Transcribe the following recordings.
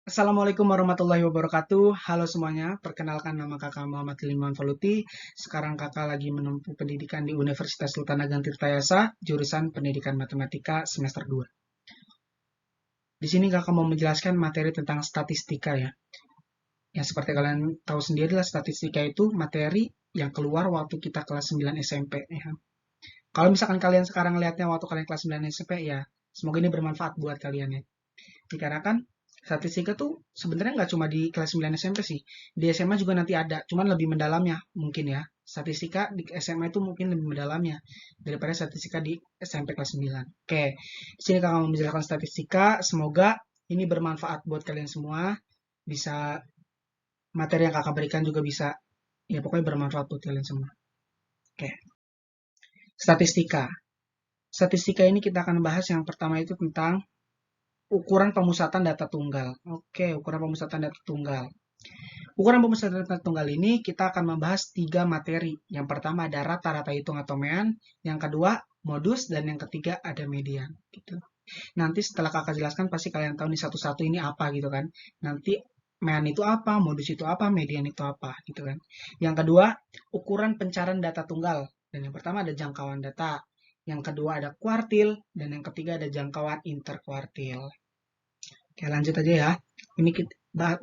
Assalamualaikum warahmatullahi wabarakatuh. Halo semuanya, perkenalkan nama kakak Muhammad Liliman Faluti. Sekarang kakak lagi menempuh pendidikan di Universitas Sultan Ageng Tirtayasa, jurusan Pendidikan Matematika semester 2. Di sini kakak mau menjelaskan materi tentang statistika ya. Yang seperti kalian tahu sendiri lah, statistika itu materi yang keluar waktu kita kelas 9 SMP ya. Kalau misalkan kalian sekarang lihatnya waktu kalian kelas 9 SMP ya, semoga ini bermanfaat buat kalian ya. Dikarenakan statistika tuh sebenarnya nggak cuma di kelas 9 SMP sih. Di SMA juga nanti ada, cuman lebih mendalamnya mungkin ya. Statistika di SMA itu mungkin lebih mendalamnya daripada statistika di SMP kelas 9. Oke, di sini kakak mau menjelaskan statistika. Semoga ini bermanfaat buat kalian semua. Bisa materi yang kakak berikan juga bisa, ya pokoknya bermanfaat buat kalian semua. Oke, statistika. Statistika ini kita akan bahas yang pertama itu tentang ukuran pemusatan data tunggal. Oke, ukuran pemusatan data tunggal. Ukuran pemusatan data tunggal ini kita akan membahas 3 materi. Yang pertama ada rata-rata hitung atau mean, yang kedua modus, dan yang ketiga ada median. Gitu. Nanti setelah kakak jelaskan pasti kalian tahu nih satu-satu ini apa gitu kan. Nanti mean itu apa, modus itu apa, median itu apa gitu kan. Yang kedua, ukuran pencarian data tunggal. Dan yang pertama ada jangkauan data. Yang kedua ada kuartil, dan yang ketiga ada jangkauan interkuartil. Oke, lanjut aja ya. Ini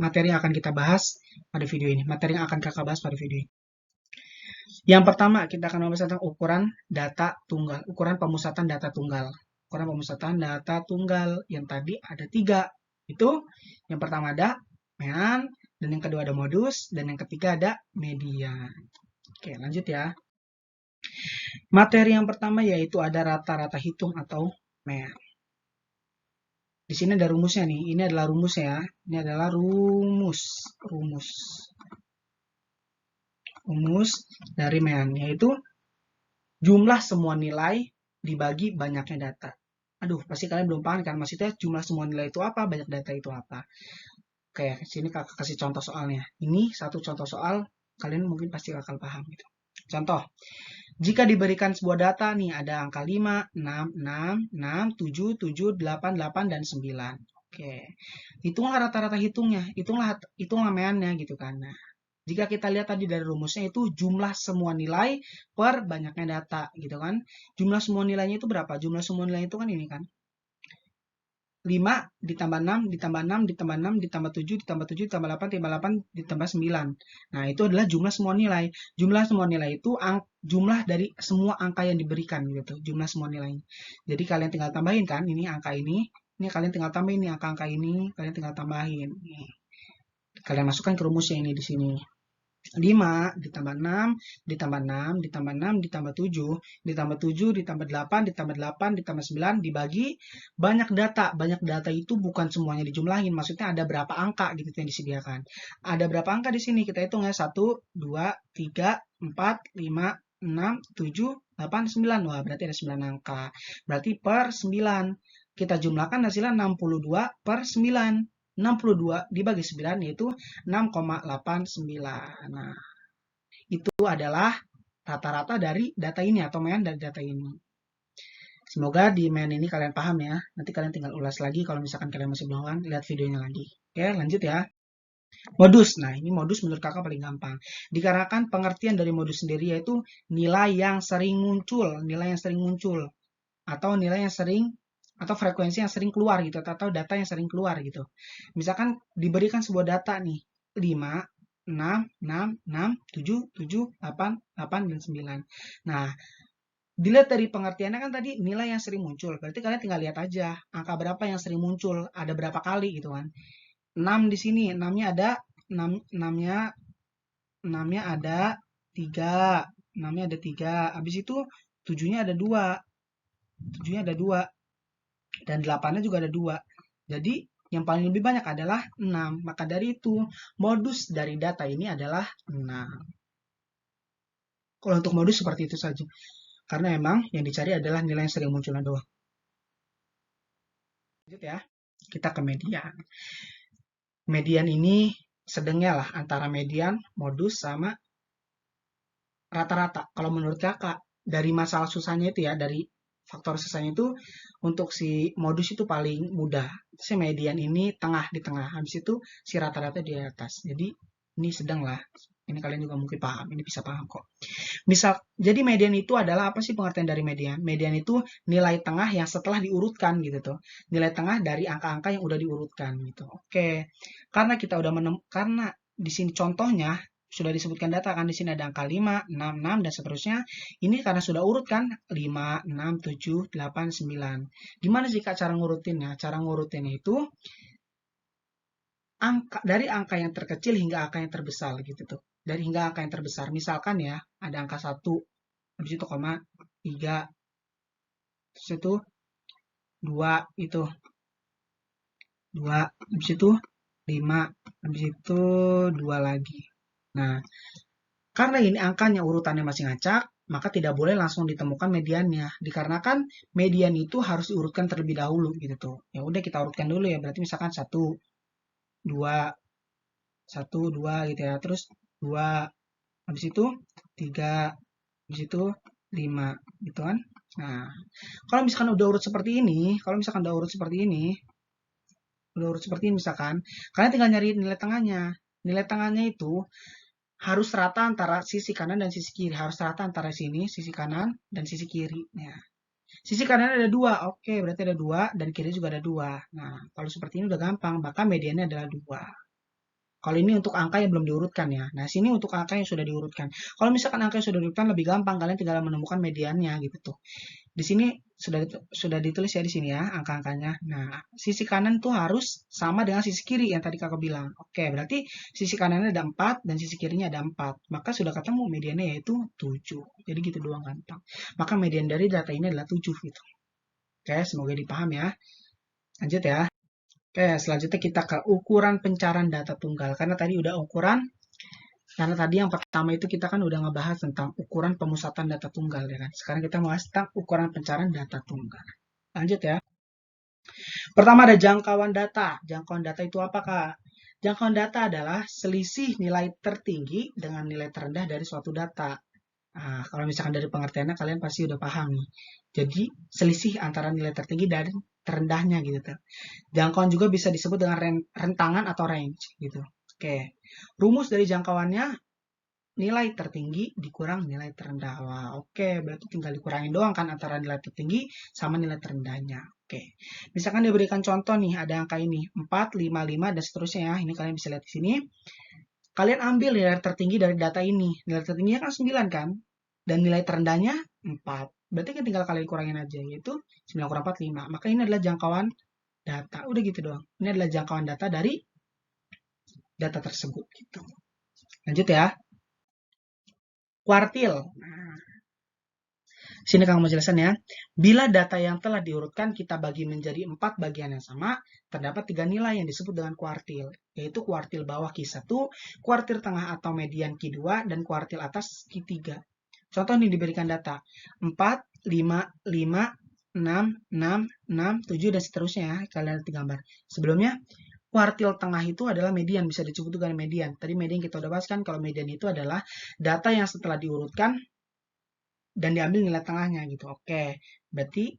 materi yang akan kita bahas pada video ini. Materi yang akan kakak bahas pada video ini. Yang pertama, kita akan membahas tentang ukuran data tunggal. Ukuran pemusatan data tunggal. Ukuran pemusatan data tunggal yang tadi ada 3. Itu yang pertama ada mean, dan yang kedua ada modus, dan yang ketiga ada median. Oke, lanjut ya. Materi yang pertama yaitu ada rata-rata hitung atau mean. Di sini ada rumusnya nih. Ini adalah rumusnya ya. Ini adalah rumus dari mean, yaitu jumlah semua nilai dibagi banyaknya data. Aduh, pasti kalian belum paham kan? Maksudnya jumlah semua nilai itu apa, banyak data itu apa. Oke, sini kakak kasih contoh soalnya. Ini satu contoh soal, kalian mungkin pasti akan paham gitu. Contoh, jika diberikan sebuah data nih, ada angka 5, 6, 6, 6, 7, 7, 8, 8, dan 9. Oke, hitunglah rata-rata hitungnya, hitunglah meannya gitu kan. Nah, jika kita lihat tadi dari rumusnya itu jumlah semua nilai per banyaknya data gitu kan. Jumlah semua nilainya itu berapa? Jumlah semua nilai itu kan ini kan. 5 ditambah 6 ditambah 6 ditambah 6 ditambah 7 ditambah 7 ditambah 8 ditambah 8 ditambah 9. Nah, itu adalah jumlah semua nilai. Jumlah semua nilai itu jumlah dari semua angka yang diberikan gitu. Jumlah semua nilainya. Jadi kalian tinggal tambahin kan ini angka ini kalian tinggal tambahin nih angka-angka ini, kalian tinggal tambahin. Nih. Kalian masukkan ke rumusnya ini di sini. 5 ditambah 6 ditambah 6 ditambah 6 ditambah 7 ditambah 7 ditambah 8 ditambah 8 ditambah 9 dibagi banyak data. Banyak data itu bukan semuanya dijumlahin, maksudnya ada berapa angka gitu yang disediakan. Ada berapa angka di sini? Kita hitung ya. 1, 2, 3, 4, 5, 6, 7, 8, 9. Wah, berarti ada 9 angka. Berarti per 9. Kita jumlahkan hasilnya 62 per 9. 62 dibagi 9 yaitu 6,89. Nah, itu adalah rata-rata dari data ini atau mean dari data ini. Semoga di mean ini kalian paham ya. Nanti kalian tinggal ulas lagi kalau misalkan kalian masih belum paham, lihat videonya lagi. Oke, lanjut ya. Modus. Nah, ini modus menurut kakak paling gampang. Dikarenakan pengertian dari modus sendiri yaitu nilai yang sering muncul, atau nilai yang sering atau frekuensi yang sering keluar gitu atau data yang sering keluar gitu. Misalkan diberikan sebuah data nih 5, 6, 6, 6, 7, 7, 8, 8, dan 9. Nah, dilihat dari pengertiannya kan tadi nilai yang sering muncul. Berarti kalian tinggal lihat aja angka berapa yang sering muncul, ada berapa kali gitu kan. 6 di sini, 6-nya ada 6 6-nya 6-nya ada 3. 6-nya ada 3. Habis itu 7-nya ada 2. 7-nya ada 2. Dan 8-nya juga ada 2. Jadi yang paling lebih banyak adalah 6. Maka dari itu modus dari data ini adalah 6. Kalau untuk modus seperti itu saja. Karena emang yang dicari adalah nilai yang sering munculnya doang. Lanjut ya. Kita ke median. Median ini sedangnya lah antara median, modus, sama rata-rata. Kalau menurut kakak, dari masalah susahnya itu ya, dari faktorisasinya itu untuk si modus itu paling mudah. Si median ini tengah di tengah. Habis itu si rata-rata di atas. Jadi ini sedang lah. Ini kalian juga mungkin paham. Ini bisa paham kok. Misal, jadi median itu adalah apa sih pengertian dari median? Median itu nilai tengah yang setelah diurutkan gitu tuh. Nilai tengah dari angka-angka yang udah diurutkan gitu. Oke. Karena kita udah karena di sini contohnya sudah disebutkan data kan, di sini ada angka 5, 6, 6 dan seterusnya. Ini karena sudah urut kan 5, 6, 7, 8, 9. Gimana sih Kak cara ngurutinnya? Cara ngurutinnya itu dari angka yang terkecil hingga angka yang terbesar gitu tuh. Dari hingga angka yang terbesar. Misalkan ya, ada angka 1, habis itu koma 3, terus itu 2 itu 2, habis itu 5, habis itu 2 lagi. Nah, karena ini angkanya urutannya masih ngacak, maka tidak boleh langsung ditemukan mediannya. Dikarenakan median itu harus diurutkan terlebih dahulu gitu tuh. Ya udah kita urutkan dulu ya. Berarti misalkan 1, 2, 1, 2 gitu ya. Terus 2, habis itu 3, habis itu 5 gitu kan. Nah, kalau misalkan udah urut seperti ini, udah urut seperti ini misalkan, kalian tinggal nyari nilai tengahnya. Nilai tengahnya itu harus rata antara sisi kanan dan sisi kiri. Harus rata antara sini, sisi kanan dan sisi kiri. Ya. Sisi kanan ada 2, oke, berarti ada 2, dan kiri juga ada 2. Nah, kalau seperti ini udah gampang, maka mediannya adalah 2. Kalau ini untuk angka yang belum diurutkan ya. Nah, sini untuk angka yang sudah diurutkan. Kalau misalkan angka yang sudah diurutkan lebih gampang, kalian tinggal menemukan mediannya gitu tuh. Di sini sudah ditulis ya di sini ya angka-angkanya. Nah, sisi kanan tuh harus sama dengan sisi kiri yang tadi Kakak bilang. Oke, berarti sisi kanannya ada 4 dan sisi kirinya ada 4. Maka sudah ketemu mediannya yaitu 7. Jadi gitu doang gampang. Maka median dari data ini adalah 7 gitu. Oke, semoga dipaham ya. Lanjut ya. Oke, selanjutnya kita ke ukuran pencarian data tunggal. Karena tadi udah ukuran, karena tadi yang pertama itu kita kan udah ngebahas tentang ukuran pemusatan data tunggal ya kan. Sekarang kita bahas tentang ukuran pencarian data tunggal. Lanjut ya. Pertama ada jangkauan data. Jangkauan data itu apa Kak? Jangkauan data adalah selisih nilai tertinggi dengan nilai terendah dari suatu data. Nah, kalau misalkan dari pengertiannya kalian pasti udah paham nih. Jadi selisih antara nilai tertinggi dan terendahnya gitu tuh. Jangkauan juga bisa disebut dengan rentangan atau range gitu. Oke. Rumus dari jangkauannya nilai tertinggi dikurang nilai terendah. Wah, oke, berarti tinggal dikurangin doang kan antara nilai tertinggi sama nilai terendahnya. Oke. Misalkan diberikan contoh nih, ada angka ini 4, 5, 5 dan seterusnya ya. Ini kalian bisa lihat di sini. Kalian ambil nilai tertinggi dari data ini. Nilai tertingginya kan 9 kan? Dan nilai terendahnya 4. Berarti kan tinggal kalian kurangin aja, yaitu 9 kurang 4, 5. Maka ini adalah jangkauan data. Udah gitu doang. Ini adalah jangkauan data dari data tersebut. Gitu. Lanjut ya. Kuartil. Nah, sini Kang mau jelasin ya. Bila data yang telah diurutkan kita bagi menjadi 4 bagian yang sama, terdapat 3 nilai yang disebut dengan kuartil, yaitu kuartil bawah Q1, kuartil tengah atau median Q2, dan kuartil atas Q3. Contoh ini diberikan data 4, 5, 5, 6, 6, 6, 7, dan seterusnya ya. Kalian lihat di gambar. Sebelumnya, kuartil tengah itu adalah median, bisa disebut dengan median. Tadi median kita udah bahas kan, kalau median itu adalah data yang setelah diurutkan dan diambil nilai tengahnya gitu. Oke, berarti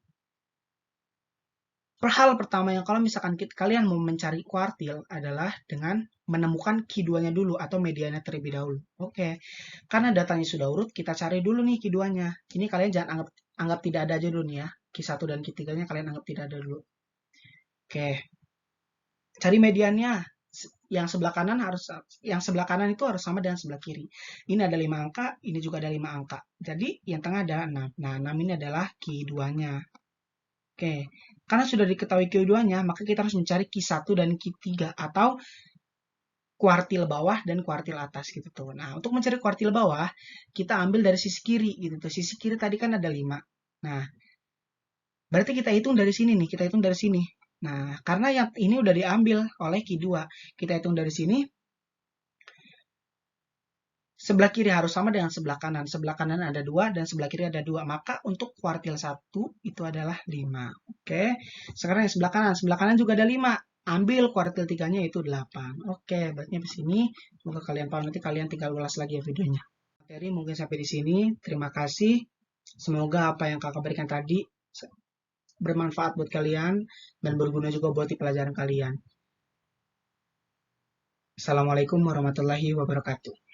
hal pertama yang kalau misalkan kalian mau mencari kuartil adalah dengan menemukan Q2-nya dulu atau mediannya terlebih dahulu. Oke, karena datanya sudah urut, kita cari dulu nih Q2-nya. Ini kalian jangan anggap tidak ada aja dulu nih ya. Q1 dan Q3-nya kalian anggap tidak ada dulu. Oke, cari mediannya. Yang sebelah kanan itu harus sama dengan sebelah kiri. Ini ada 5 angka, ini juga ada 5 angka. Jadi yang tengah ada 6. Nah, 6 ini adalah Q2-nya. Oke, karena sudah diketahui Q2-nya, maka kita harus mencari Q1 dan Q3 atau kuartil bawah dan kuartil atas gitu tuh. Nah, untuk mencari kuartil bawah, kita ambil dari sisi kiri gitu tuh. Sisi kiri tadi kan ada 5. Nah, berarti kita hitung dari sini nih, kita hitung dari sini. Nah, karena yang ini udah diambil oleh Q2, kita hitung dari sini. Sebelah kiri harus sama dengan sebelah kanan. Sebelah kanan ada 2 dan sebelah kiri ada 2. Maka untuk kuartil 1 itu adalah 5. Oke. Sekarang yang sebelah kanan. Sebelah kanan juga ada 5. Ambil kuartil 3-nya itu 8. Oke, berarti di sini semoga kalian paham, nanti kalian tinggal ulas lagi ya videonya. Materi mungkin sampai di sini. Terima kasih. Semoga apa yang Kakak berikan tadi bermanfaat buat kalian dan berguna juga buat di pelajaran kalian. Assalamualaikum warahmatullahi wabarakatuh.